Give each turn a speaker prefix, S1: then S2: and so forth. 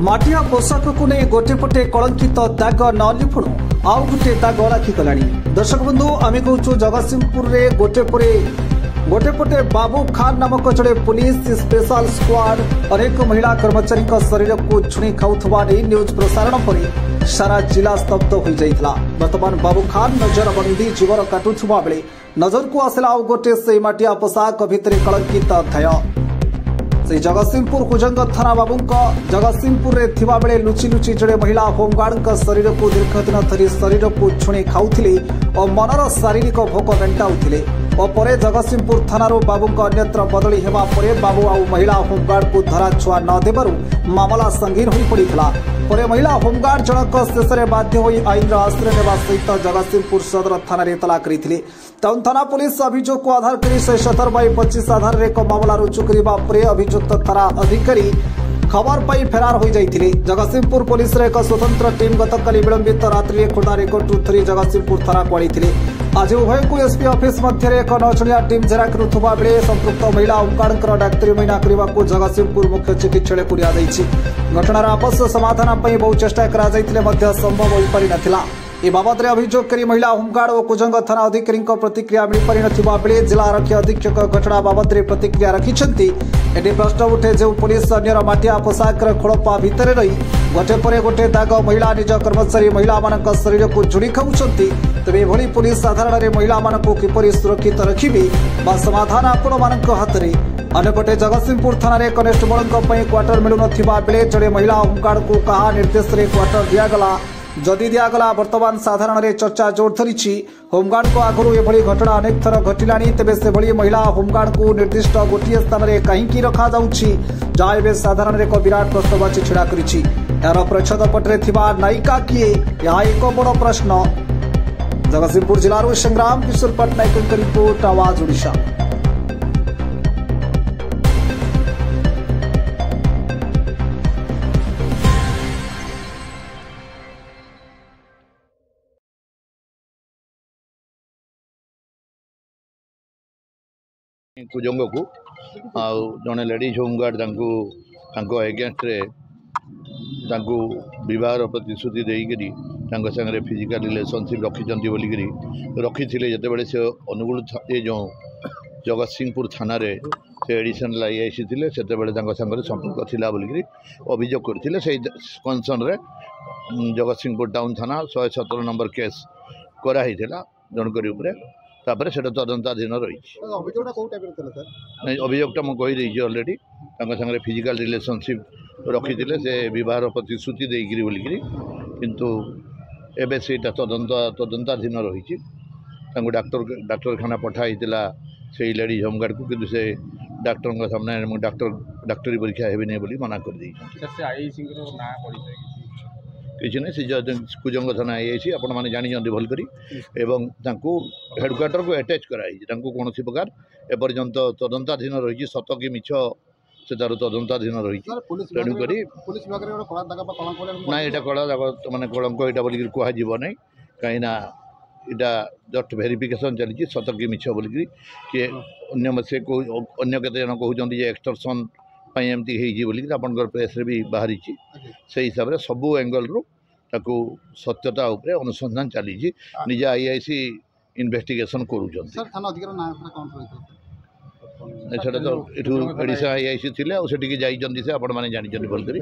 S1: माटिया पोशाक को नहीं गोटे पटे कलंकित दाग न निपुण आउ गोटे दाग लाखिगला। दर्शक बंधु आम कहूँ जगतसिंहपुर में गोटे पटे बाबू खान नामक जड़े पुलिस स्पेशल स्क्वाड अनेक महिला कर्मचारी शरीर को छुणी खाऊा न्यूज प्रसारण पर सारा जिला स्तब्ध हो जाता। बर्तमान बाबू खान नजरबंदी जीवन काटुवा बेले नजर को आसला आउ गोटे से माटिया पोशाक भितर कलंकित अध्याय। से जगतसिंहपुर कुजंग थाना बाबू जगतसिंहपुर में थिबा बेले लुचि लुचि जड़े महिला होमगार्ड शरीर को दीर्घ दिन धरी शरीर को छुणी खाऊले और मनर शारीरिक भोक मेटाऊले और जगतसिंहपुर थाना बाबू अन्यत्र बदली हेबा परे बाबू आउ महिला होमगार्ड को धरा छुआ न देबारु मामला संगीन हो पड़ता। पर महिला होमगार्ड जनक शेष में बाध्य हो आईन आश्रय नेवा सहित जगतसिंहपुर सदर थाना इतला करते। टाउन थाना पुलिस अभियोग को आधार कर 17/25 आधार में एक मामला रुजु करने अभियुक्त थाना अधिकारी खबर पाई फेरार हो जाते। जगतसिंहपुर पुलिस एक स्वतंत्र टीम गतकाली विलंबित रात्रि खोर्धा रेकर्ड थरी जगतसिंहपुर थाना को आनी। आज उभय को एसपी ऑफिस मध्य एक 9 जणिया टीम जेरा करुवा बेले संपृक्त महिला होमगार्ड डाक्तरी माइना करने को जगतसिंहपुर मुख्य चिकित्सालय को दिखाई। घटनार आपस समाधान बहु चेष्टा संभव हो पारि नथिला। ए बाबद अभियोग कर महिला होमगार्ड और कुजंग थाना अधिकारी प्रतिक्रिया मिल पारि नथिबा बेले जिला आरक्षी अधीक्षक घटना बाबद प्रतिक्रिया रखिछन्ति। एटी प्रश्न उठे जो पुलिस अन्यर माटिया पोशाक खोलपा भितर रही गोटे पर गोटे दाग महिला निज कर्मचारी महिला मान शरीर को जोड़ी खाऊंट तेज एभली पुलिस साधारण महिला मानक किपरि सुरक्षित रखिबे बा समाधान आपण मान हाथ में। अन्यपटे जगतसिंहपुर थाना कनेस्टेबल क्वार्टर मिलू नथिबा बेले जड़े महिला होमगार्ड को कहा निर्देश में क्वार्टर दिगला जदि दिगला बर्तमान साधारण में चर्चा जोर धरी। होमगार्ड को आगु एभली घटना अनेक थर घटिला तेज से महिला होमगार्ड को निर्दिष्ट गोटे स्थान में कहीं रखा जहाँ एवं साधारण एक विराट प्रश्नवाची छिड़ा कर यार प्रच्छद पटे नायिका किए यह एक बड़ प्रश्न। जगतसिंहपुर जिलूर संग्राम किशोर पट्टनायक रिपोर्ट आवाज ओडिशा।
S2: कुजंग को जड़े लेडीज होमगार्ड एगेन्स्ट बह प्रतिश्रुति देकर सागर फिजिकाल रिलेशनशिप रखिंट रखी जिते से अनुगुल जो जगतसिंहपुर थाना से एडिशनल आईआईसी थे से संपर्क थिला बोलिकी अभियोग करते से कनसर्न जगतसिंहपुर टाउन थाना 117 नंबर केस कराई जनकरी तापर से तदंताधीन रही। अभियोगटा मुझे कहीदे अलरेडी सागर फिजिकाल रिलेशनशिप रखी से बह प्रतिश्रुति देकर बोलिकी किंतु एबे से तदंताधीन रही डाक्तरखाना पठाई से लेडीज होमगार्ड को किंतु से डाक्टर सामने डाक्तरी परीक्षा हेबी बोली मना कर दी किसी ना से कुजंग थाना आईआईसी आपण मैंने जानी भल करी एवं हेडक्वार्टर को अटैच कराई कौन प्रकार एपर्यंत तदंताधीन रही सत कि मिछ से तार तदंताधीन रही तेणुक ना यहाँ कला दाग मानने कलंक यहाँ बोलिक कहना ना कहीं यहाँ जस्ट भेरिफिकेशन चली सत कि मिछ बोलिकी किए अन्न से अन्न केत जन कहते एक्सटर्सन एमती बोलिकी आप प्रेस भी बाहरी से हिसाब से सबू एंगल रु ताकू सत्यता उपरे अनुसंधान चली निजे आईआईसी इन्वेस्टिगेशन करूँ तो एडीसी आईआईसी थे से जानी भल कर।